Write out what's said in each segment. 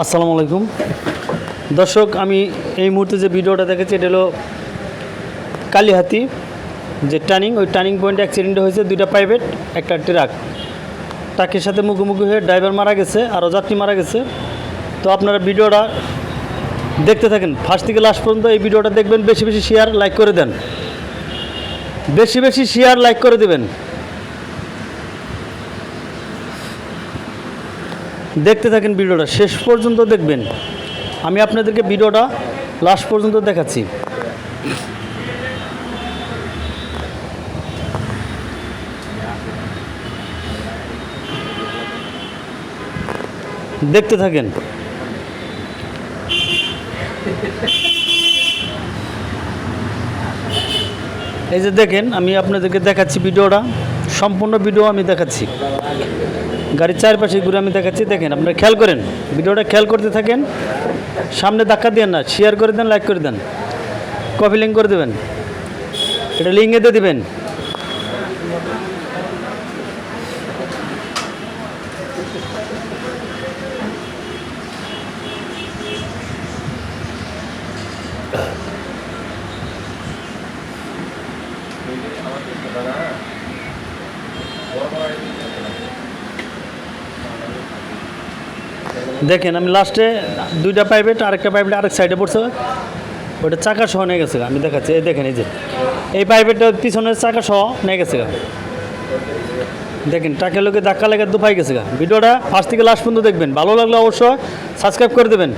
আসসালামু আলাইকুম দর্শক, আমি এই মুহূর্তে যে ভিডিওটা দেখেছি এটা হলো কালীহাতি যে ওই টার্নিং পয়েন্টে অ্যাক্সিডেন্ট হয়েছে। দুইটা প্রাইভেট একটা ট্রাকের সাথে মুখোমুখি হয়ে ড্রাইভার মারা গেছে, আরও যাত্রী মারা গেছে। তো আপনারা ভিডিওটা দেখতে থাকেন ফার্স্ট থেকে লাস্ট পর্যন্ত। এই ভিডিওটা দেখবেন, বেশি বেশি শেয়ার লাইক করে দেন, বেশি বেশি শেয়ার লাইক করে দেবেন। দেখতে থাকেন ভিডিওটা শেষ পর্যন্ত দেখবেন। আমি আপনাদেরকে ভিডিওটা লাস্ট পর্যন্ত দেখাচ্ছি। দেখতে থাকেন। এই যে দেখেন, আমি আপনাদেরকে দেখাচ্ছি ভিডিওটা, সম্পূর্ণ ভিডিও আমি দেখাচ্ছি। গাড়ির চারপাশে ঘুরে আমি দেখাচ্ছি। দেখেন, আপনারা খেয়াল করেন, ভিডিওটা খেয়াল করতে থাকেন। সামনে ধাক্কা দেন না, শেয়ার করে দেন, লাইক করে দেন, কপি লিঙ্ক করে দেবেন, এটা লিঙ্কে দিয়ে দেবেন। দেখেন, আমি লাস্টে দুইটা প্রাইভেট, আরেকটা প্রাইভেট আরেক সাইডে পড়ছে, ওটা চাকা সহ নিয়ে গেছে। আমি দেখাচ্ছি, এই দেখেন, এই যে এই প্রাইভেটটা পিছনের চাকা সহ নিয়ে গেছে। দেখেন, টাকা লোকে ধাক্কা লেগে দুপাই গেছে। ভিডিওটা ফার্স্ট থেকে লাস্ট পর্যন্ত দেখবেন। ভালো লাগলে অবশ্যই সাবস্ক্রাইব করে দেবেন।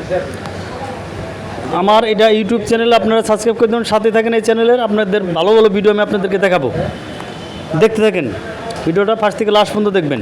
আমার এটা ইউটিউব চ্যানেল, আপনারা সাবস্ক্রাইব করে দেবেন, সাথে থাকেন এই চ্যানেলের। আপনাদের ভালো ভালো ভিডিও আমি আপনাদেরকে দেখাবো। দেখতে থাকেন ভিডিওটা ফার্স্ট থেকে লাস্ট পর্যন্ত দেখবেন।